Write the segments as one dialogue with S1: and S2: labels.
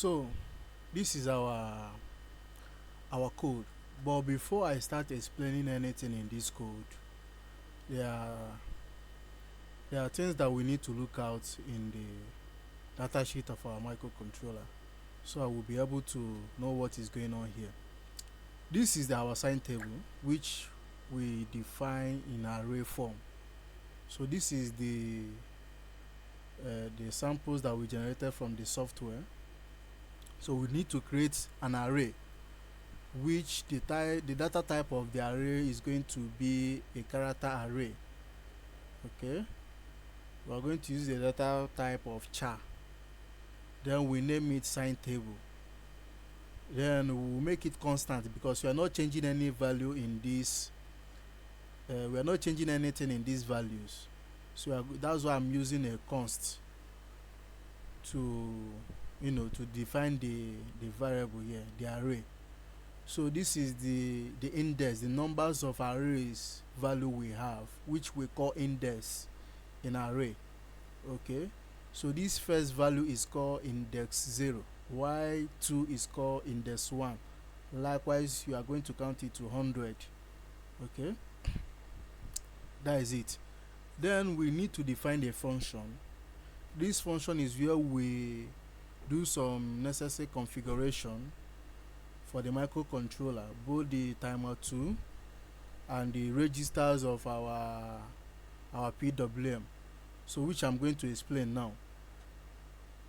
S1: So this is our code. But before I start explaining anything in this code, there are there are things that we need to look out in the datasheet of our microcontroller, so I will be able to know what is going on here. This is our sine table, which we define in array form. So this is the samples that we generated from the software. So we need to create an array, which the data type of the array is going to be a character array. Okay, we are going to use the data type of char. Then we name it sine table. Then we will make it constant because we are not changing any value in this. We are not changing anything in these values. So that's why I'm using a const to to define the variable here, the array. So this is the index, the numbers of arrays value we have, which we call index in array. Okay, so this first value is called index 0, while 2 is called index 1. Likewise, you are going to count it to 100. Okay, that is it. Then we need to define a function. This function is where we do some necessary configuration for the microcontroller, both the timer 2 and the registers of our PWM, so which I'm going to explain now.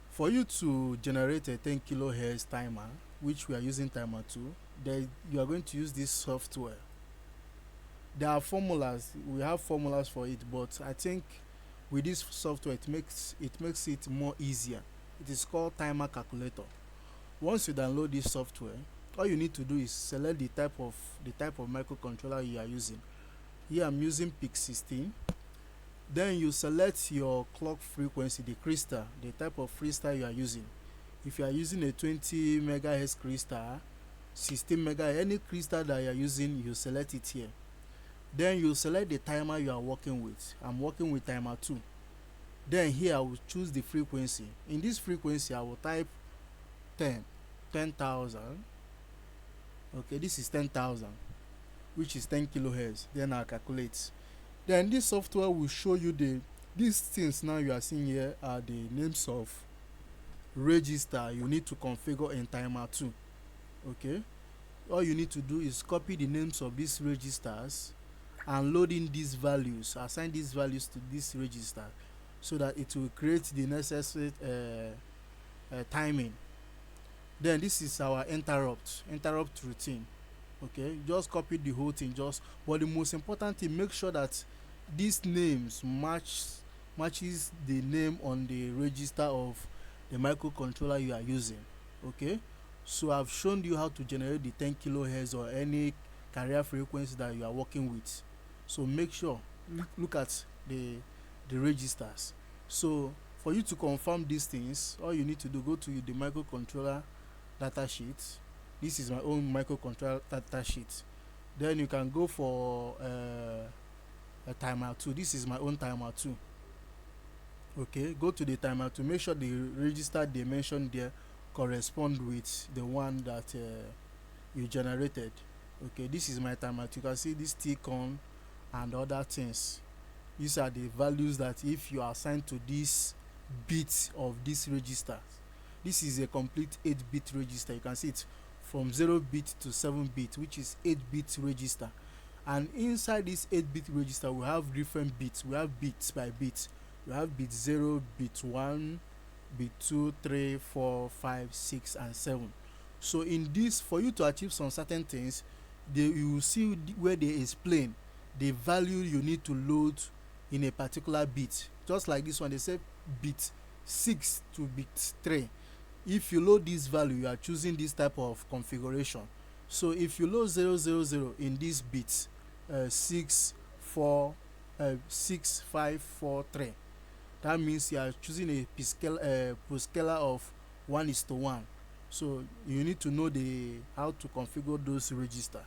S1: For you to generate a 10 kilohertz timer, which we are using timer 2, then you are going to use this software. There are formulas, we have formulas for it, but I think with this software it makes it more easier. It is called timer calculator. Once you download this software, all you need to do is select the type of microcontroller you are using. Here I'm using PIC 16. Then you select your clock frequency, the crystal, the type of crystal you are using. If you are using a 20 megahertz crystal, 16 megahertz, any crystal that you are using, you select it here. Then you select the timer you are working with. I'm working with timer 2. Then here I will choose the frequency. In this frequency I will type 10,000. Okay, this is 10,000, which is 10 kilohertz. Then I'll calculate. Then this software will show you these things now you are seeing here are the names of register you need to configure in timer 2. Okay, all you need to do is copy the names of these registers and load in these values, assign these values to this register, so that it will create the necessary timing. Then this is our interrupt routine. Okay, just copy the whole thing, but the most important thing, make sure that these names matches the name on the register of the microcontroller you are using. Okay, so I've shown you how to generate the 10 kilohertz or any carrier frequency that you are working with. So make sure look at the registers. So for you to confirm these things, all you need to do, go to the microcontroller datasheet. This is my own microcontroller datasheet. Then you can go for a timer 2. This is my own timer 2. Okay, go to the timer 2. Make sure the register they mentioned there correspond with the one that you generated. Okay, this is my timer 2. You can see this T-con and other things. These are the values that if you are assigned to this bit of this register. This is a complete 8-bit register. You can see it from 0-bit to 7-bit, which is 8-bit register. And inside this 8-bit register we have different bits. We have bits by bit. We have bit 0, bit 1, bit 2, 3, 4, 5, 6 and 7. So in this, for you to achieve some certain things, you will see where they explain the value you need to load in a particular bit. Just like this one, they say bit 6 to bit 3. If you load this value, you are choosing this type of configuration. So if you load 000 in this bit 6 5 4 3, that means you are choosing a poscaler of 1:1. So you need to know how to configure those register.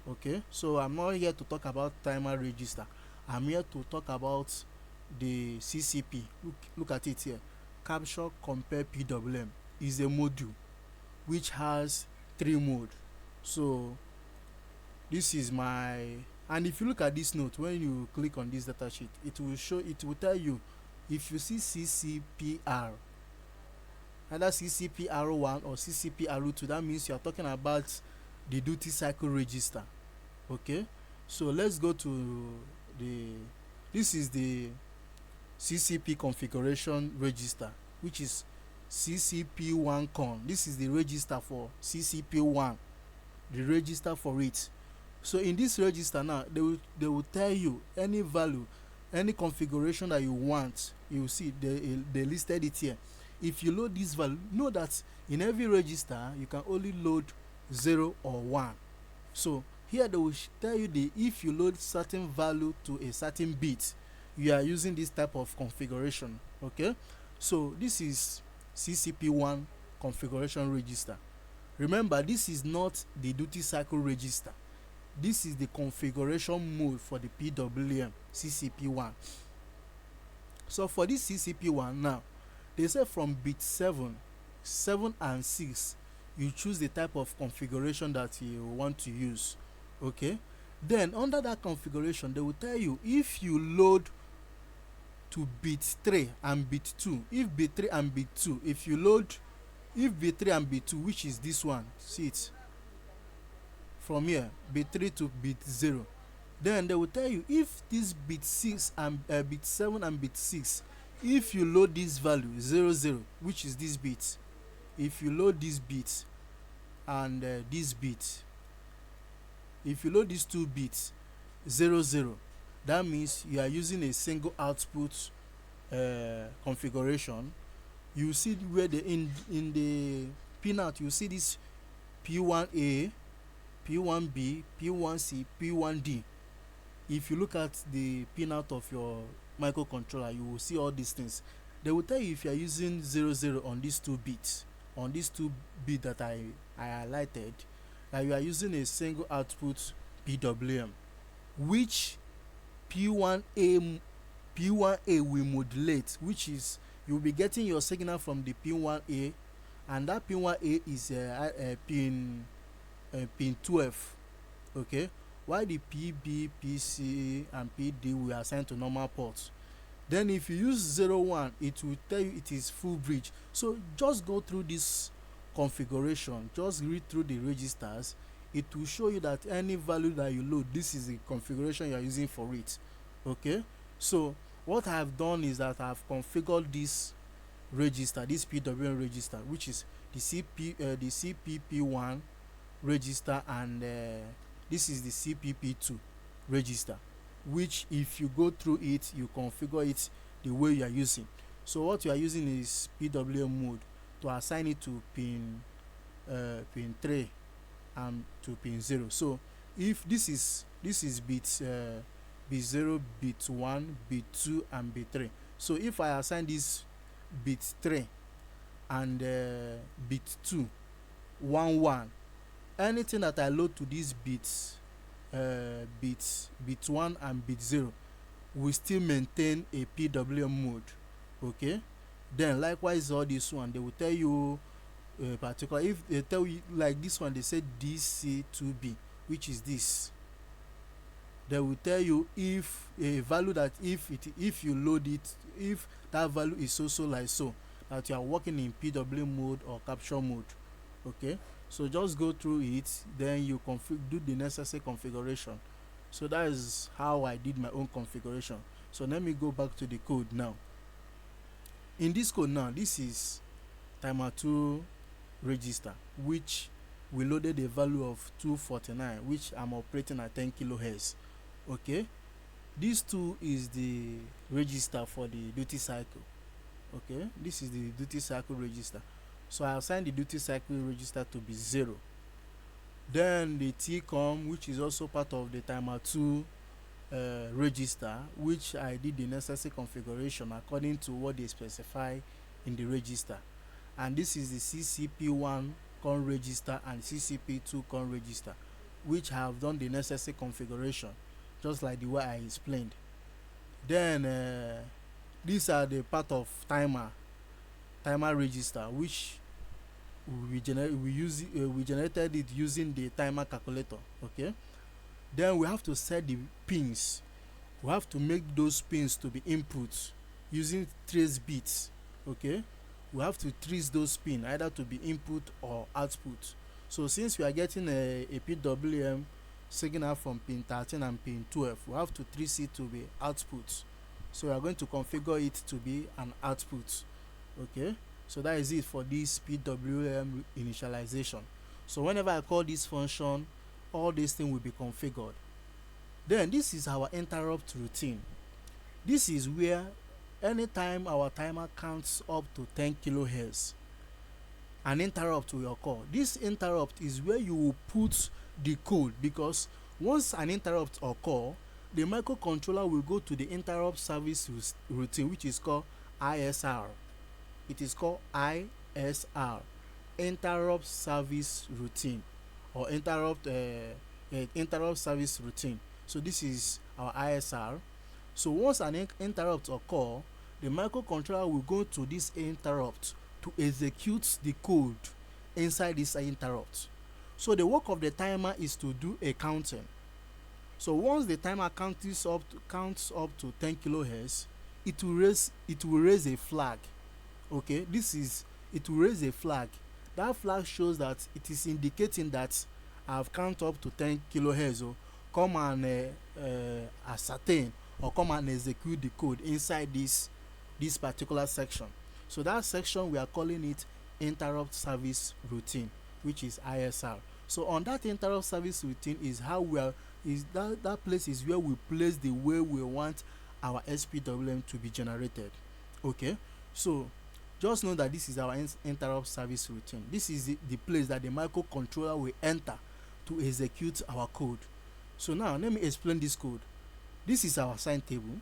S1: Okay, so I'm not here to talk about timer register. I'm here to talk about the CCP. Look at it here. Capture, compare, PWM. is a module which has 3 mode. So this is my, and if you look at this note, when you click on this datasheet, it will tell you if you see CCPR, either CCPR1 or CCPR2, that means you are talking about the duty cycle register. Okay, so let's go to this is the CCP configuration register, which is CCP1 con. This is the register for CCP1, the register for it. So in this register now, they will tell you any value, any configuration that you want. You see they listed it here. If you load this value, know that in every register you can only load 0 or 1. So here they will tell you if you load certain value to a certain bit, you are using this type of configuration. Okay, so this is CCP1 configuration register. Remember, this is not the duty cycle register. This is the configuration mode for the PWM CCP1. So for this CCP1 now, they say from bit 7 and 6, you choose the type of configuration that you want to use. Okay, then under that configuration, they will tell you if you load to bit 3 and bit 2, if bit 3 and bit 2, if bit 3 and bit 2, which is this one, see it from here, bit 3 to bit 0, then they will tell you if this bit 6 and bit 7 and bit 6, if you load this value 00, which is this bit, if you load this bit and this bit, if you load these 2 bits 00, that means you are using a single output configuration. You see where in the pinout you see this P1A, P1B, P1C, P1D. If you look at the pinout of your microcontroller, you will see all these things. They will tell you if you are using 00 on these 2 bits, on these 2 bits that I highlighted, that you are using a single output PWM, which P1A will modulate, which is you will be getting your signal from the P1A, and that P1A is pin 12. Okay, while the PB, PC, and PD will assign to normal ports. Then if you use 01, it will tell you it is full bridge. So just go through this configuration, just read through the registers. It will show you that any value that you load, this is the configuration you are using for it. Okay, so what I have done is that I have configured this register, this PWM register, which is the CPP1 register, and this is the CPP2 register, which if you go through it, you configure it the way you are using. So what you are using is PWM mode to assign it to pin 3 and to pin 0. So if this is bit 0, bit 1, bit 2, and bit 3. So if I assign this bit 3 and bit 2 1, anything that I load to these bits, bit 1 and bit 0, will still maintain a PWM mode. Okay, then likewise all this one, they will tell you particular, if they tell you like this one, they say DC2B, which is this, they will tell you if a value that if you load it, if that value is so like so, that you are working in PWM mode or capture mode. Okay, so just go through it, then you do the necessary configuration. So that is how I did my own configuration. So let me go back to the code now. In this code now, this is timer 2 register, which we loaded a value of 249, which I'm operating at 10 kilohertz. Okay, this 2 is the register for the duty cycle. Okay, this is the duty cycle register. So I assign the duty cycle register to be 0. Then the TCOM, which is also part of the timer 2 register, which I did the necessary configuration according to what they specify in the register. And this is the CCP1 con register and CCP2 con register, which I have done the necessary configuration, just like the way I explained. Then these are the part of timer register, which we generated it using the timer calculator. Okay, then we have to set the pins. We have to make those pins to be input using trace bits. Okay, we have to trace those pins either to be input or output. So since we are getting a PWM signal from pin 13 and pin 12, we have to trace it to be output. So we are going to configure it to be an output. Okay, so that is it for this PWM initialization. So whenever I call this function, all these things will be configured. Then this is our interrupt routine. This is where anytime our timer counts up to 10 kilohertz, an interrupt will occur. This interrupt is where you will put the code, because once an interrupt occur, the microcontroller will go to the interrupt service routine, which is called ISR. It is called ISR, interrupt service routine, or interrupt service routine. So this is our ISR. So once an interrupt occur, the microcontroller will go to this interrupt to execute the code inside this interrupt. So the work of the timer is to do a counting. So once the timer counts up to 10 kilohertz, it will raise a flag. Okay, it will raise a flag. That flag shows that it is indicating that I have counted up to 10 kilohertz. Come and ascertain or come and execute the code inside this particular section. So that section, we are calling it interrupt service routine, which is ISR. So on that interrupt service routine is how that place is where we place the way we want our SPWM to be generated. Okay, so just know that this is our interrupt service routine. This is the place that the microcontroller will enter to execute our code. So now let me explain this code. This is our sine table,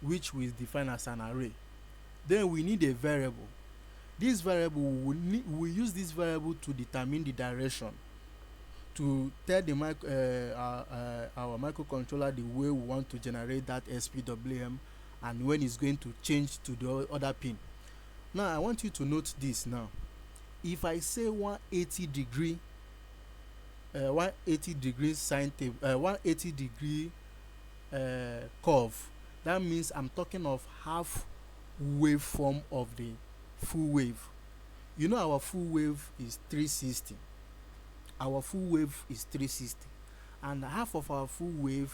S1: which we define as an array. Then we need a variable. This variable, we use this variable to determine the direction, to tell the our microcontroller the way we want to generate that SPWM and when it's going to change to the other pin. Now I want you to note this now. If I say 180 degree sine table, 180 degree curve, that means I'm talking of half waveform of the full wave. You know our full wave is 360. Our full wave is 360, and half of our full wave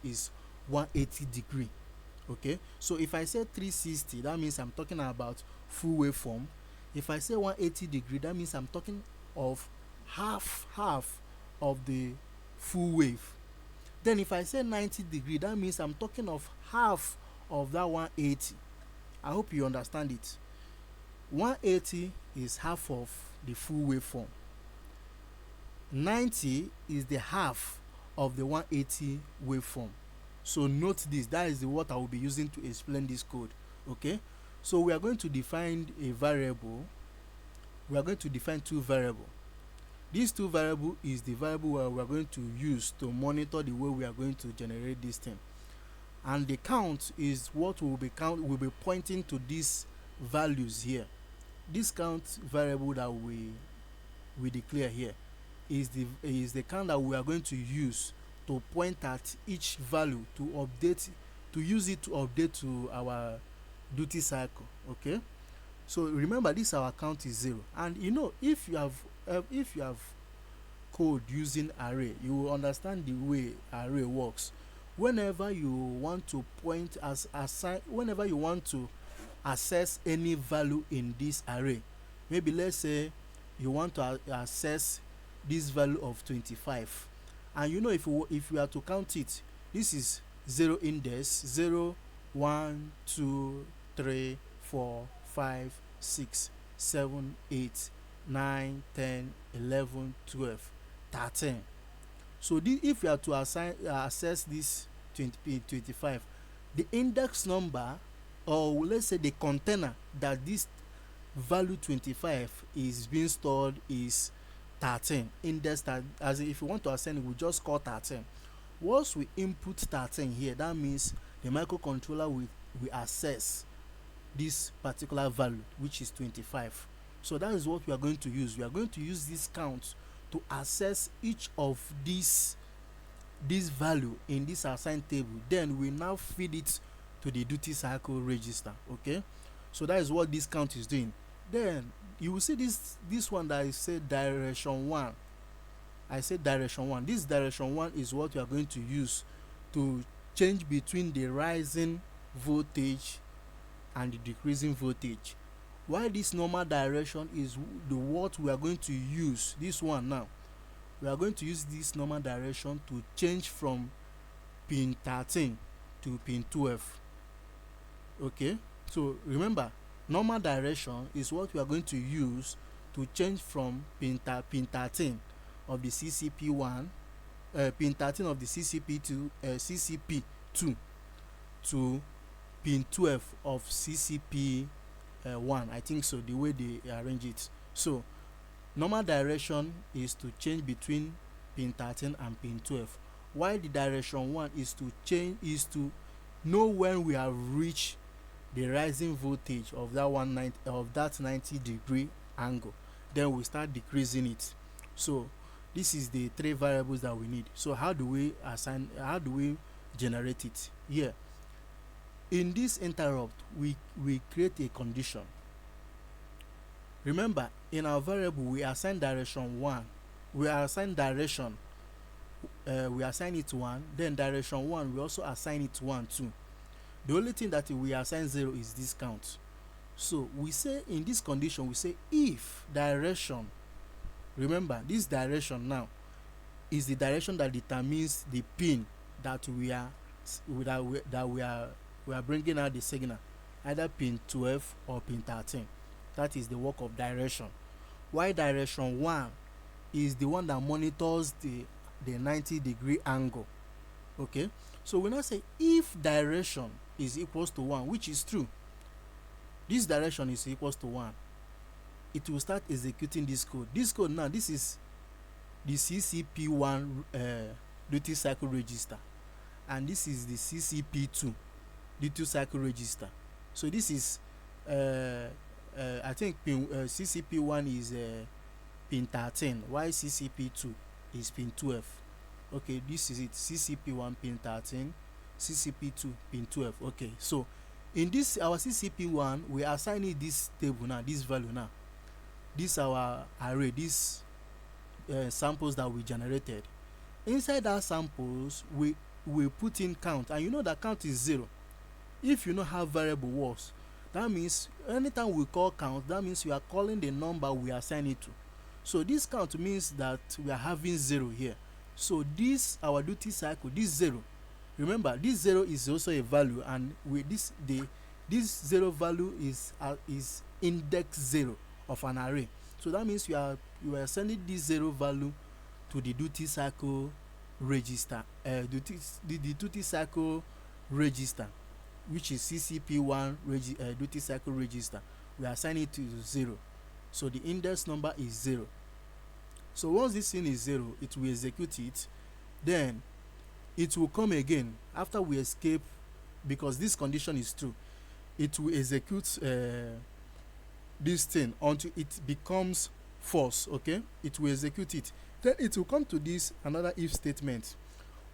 S1: is 180 degree. Okay, so if I say 360, that means I'm talking about full waveform. If I say 180 degree, that means I'm talking of half of the full wave. Then if I say 90 degree, that means I'm talking of half of that 180. I hope you understand it. 180 is half of the full waveform. 90 is the half of the 180 waveform. So note this, that is what I will be using to explain this code. Okay, so we are going to define a variable. We are going to define two variables. These two variables is the variable where we are going to use to monitor the way we are going to generate this thing, and the count is what will be pointing to these values here. This count variable that we declare here is the count that we are going to use to point at each value to use it to update to our duty cycle. Okay, so remember, this our count is 0, and you know, if you have code using array, you will understand the way array works. Whenever you want to whenever you want to access any value in this array, maybe let's say you want to access this value of 25, and you know, if you are to count it, this is 0 index, 0 1 2 3 4 5 6 7 8 9 10 11 12 13. So if you are to access this 25, the index number, or let's say the container that this value 25 is being stored, is 13. Index that, as if you want to assign it, we just call 13. Once we input 13 here, that means the microcontroller will access this particular value, which is 25. So that is what we are going to use. We are going to use this count to access each of this value in this assigned table. Then we now feed it to the duty cycle register. Okay, so that is what this count is doing. Then you will see this one that I said direction 1. I said direction 1. This direction 1 is what we are going to use to change between the rising voltage and the decreasing voltage. While this normal direction is the what we are going to use, this one now, we are going to use this normal direction to change from pin 13 to pin 12. Okay, so remember, normal direction is what we are going to use to change from pin 13 of the CCP1, pin 13 of the CCP2 to pin 12 of CCP1. I think so, the way they arrange it. So normal direction is to change between pin 13 and pin 12, while the direction 1 is to know when we have reached the rising voltage of that 90-degree angle. Then we start decreasing it. So this is the 3 variables that we need. So how do we generate it? Here in this interrupt, we create a condition. Remember, in our variable we assign direction 1. We assign direction, we assign it 1. Then direction 1, we also assign it 1 too. The only thing that we assign 0 is this count. So we say in this condition, we say if direction, remember this direction now is the direction that determines the pin that we are bringing out the signal, either pin 12 or pin 13. That is the work of direction. While direction 1 is the one that monitors the 90-degree angle. Okay, so we now say if direction is equals to 1, which is true, this direction is equals to 1, it will start executing this code. This code now, this is the CCP1 duty cycle register, and this is the CCP2 duty cycle register. So this is I think CCP1 is pin 13, while CCP2 is pin 12. Okay, this is it, CCP1 pin 13, CCP2 pin 12. Okay, so in this our CCP1, we assign it this table now, this value now, this our array, this samples that we generated. Inside that samples, we put in count, and you know that count is 0. If you know how variable works, that means anytime we call count, that means we are calling the number we assign it to. So this count means that we are having 0 here. So this our duty cycle, this 0, remember this 0 is also a value, and with this 0 value is index 0 of an array. So that means you are sending this 0 value to the duty cycle register, the duty cycle register, which is CCP1 duty cycle register. We assign it to 0. So the index number is 0. So once this thing is 0, it will execute it. Then it will come again after we escape, because this condition is true. It will execute this thing until it becomes false. Okay, it will execute it. Then it will come to this another if statement.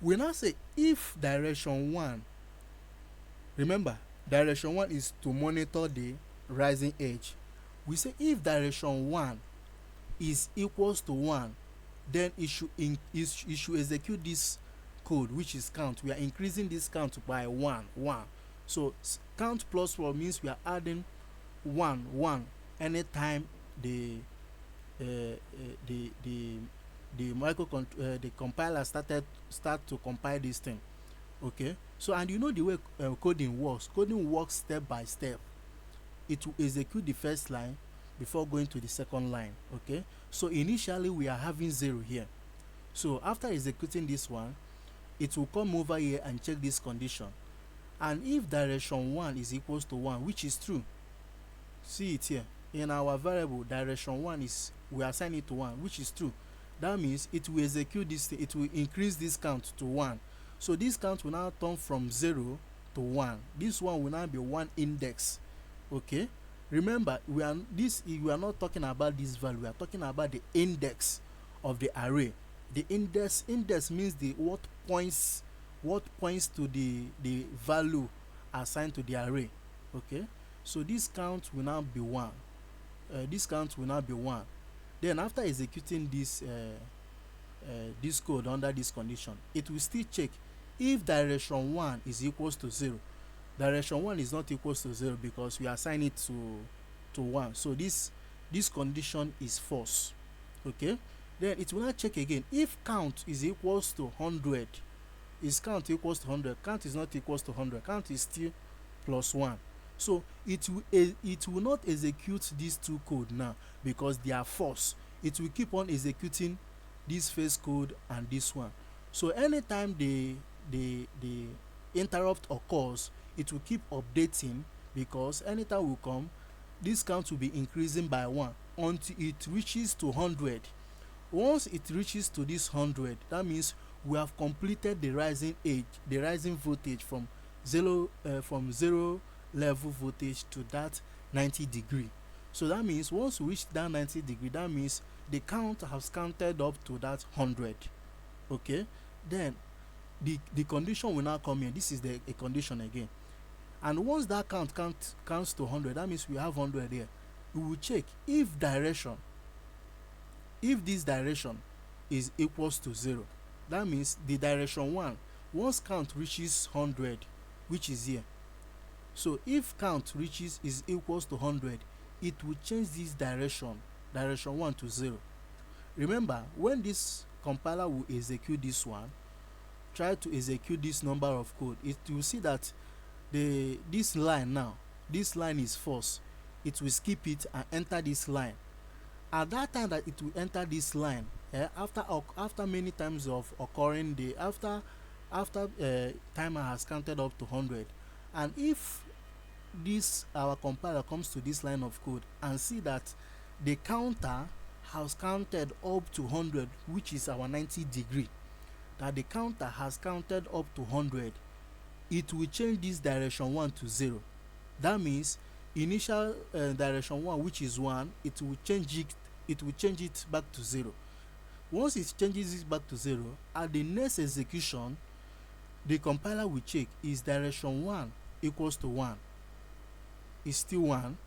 S1: We now say if direction 1, remember direction 1 is to monitor the rising edge. We say if direction 1 is equals to 1, then it should execute this code, which is count. We are increasing this count by 1. So count plus 1 means we are adding 1 anytime the compiler start to compile this thing. Okay, so and you know the way coding works step by step. It will execute the first line before going to the second line. Okay, so initially we are having 0 here. So after executing this one, it will come over here and check this condition, and if direction 1 is equals to 1, which is true, see it here in our variable, direction 1 is, we assign it to 1, which is true. That means it will execute this thing, it will increase this count to 1. So this count will now turn from 0 to 1. This one will now be 1 index. Okay, remember we are not talking about this value, we are talking about the index of the array. The index means the what points to the value assigned to the array. Okay, so this count will now be 1. This count will now be 1. Then after executing this code under this condition, it will still check if direction 1 is equals to 0. Direction 1 is not equals to 0 because we assign it to 1, so this condition is false. Okay, then it will not check again if count is equals to 100. Is count equals to 100? Count is not equals to 100. Count is still plus 1. So it will not execute these two code now because they are false. It will keep on executing this first code and this one. So anytime the interrupt occurs, it will keep updating, because anytime will come, this count will be increasing by 1 until it reaches to 100. Once it reaches to this 100, that means we have completed the rising voltage from zero level voltage to that 90-degree. So that means once we reach that 90-degree, that means the count has counted up to that 100. Okay, then the condition will now come in. This is a condition again, and once that counts to 100, that means we have 100 here. We will check if this direction is equals to 0. That means the direction 1, once count reaches 100, which is here, so if count is equals to 100, it will change this direction 1 to 0. Remember, when this compiler will execute this one, try to execute this number of code, it will see that this line is false. It will skip it and enter this line. At that time that it will enter this line, after many times of occurring, after timer has counted up to 100, and if our compiler comes to this line of code and see that the counter has counted up to 100, which is our 90-degree, that the counter has counted up to 100, it will change this direction 1 to 0. That means initial direction 1, which is 1, it will change it back to 0. Once it changes it back to 0, at the next execution, the compiler will check is direction 1 equals to 1. Is still 1.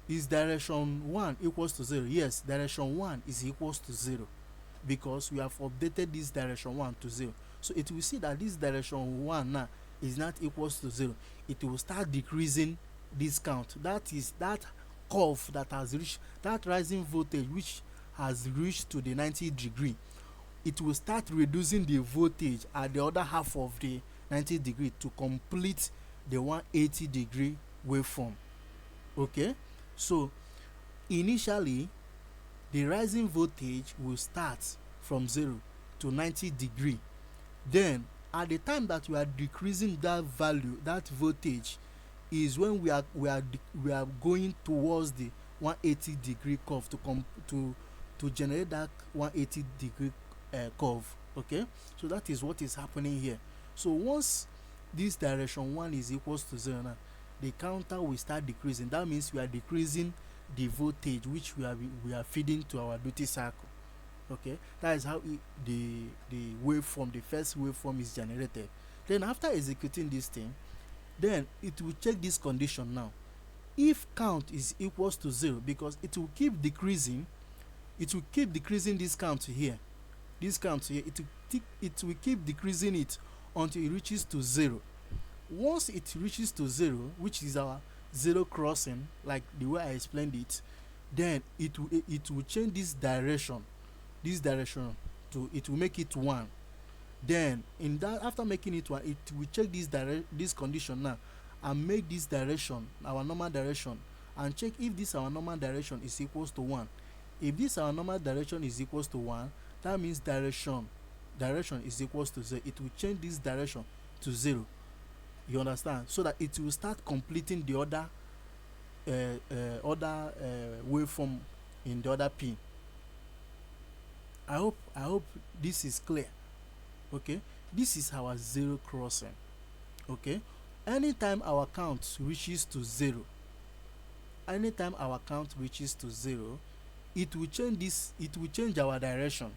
S1: Is direction 1 equals to 0? Yes, direction 1 is equals to 0, because we have updated this direction 1 to 0. So it will see that this direction 1 now is not equals to 0. It will start decreasing this count. That is that curve that has reached that rising voltage, which has reached to the 90-degree. It will start reducing the voltage at the other half of the 90-degree to complete the 180-degree waveform. Okay, so initially the rising voltage will start from 0 to 90-degree. Then at the time that we are decreasing that value, that voltage, is when we are going towards the 180-degree curve to generate that 180-degree curve. Okay, so that is what is happening here. So once this direction 1 is equals to 0 now, the counter will start decreasing. That means we are decreasing the voltage which we are feeding to our duty cycle. Okay, that is how the first waveform is generated. Then after executing this thing, then it will check this condition now. If count is equals to 0, because it will keep decreasing this count here. It will keep decreasing it until it reaches to 0. Once it reaches to 0, which is our 0 crossing, like the way I explained it, then it will change this direction to, it will make it 1. Then after making it 1, it will check this condition now and make this direction our normal direction, and check if this our normal direction is equals to 1. If this our normal direction is equals to 1, that means direction is equals to 0. It will change this direction to 0. You understand? So that it will start completing the other waveform in the other pin. I hope this is clear. Okay, this is our 0 crossing. Okay, anytime our count reaches to 0, anytime our count reaches to 0, it will change our direction,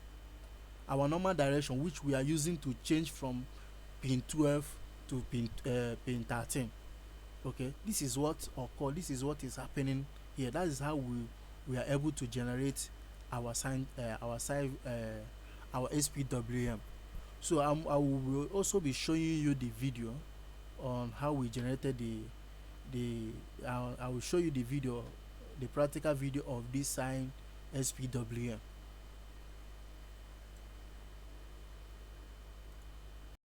S1: our normal direction, which we are using to change from pin 12 to pin 13. Okay, this is what occur, this is what is happening here. That is how we are able to generate our our SPWM. So I will also be showing you the video on how we generated I will show you the video, the practical video of this sine SPWM.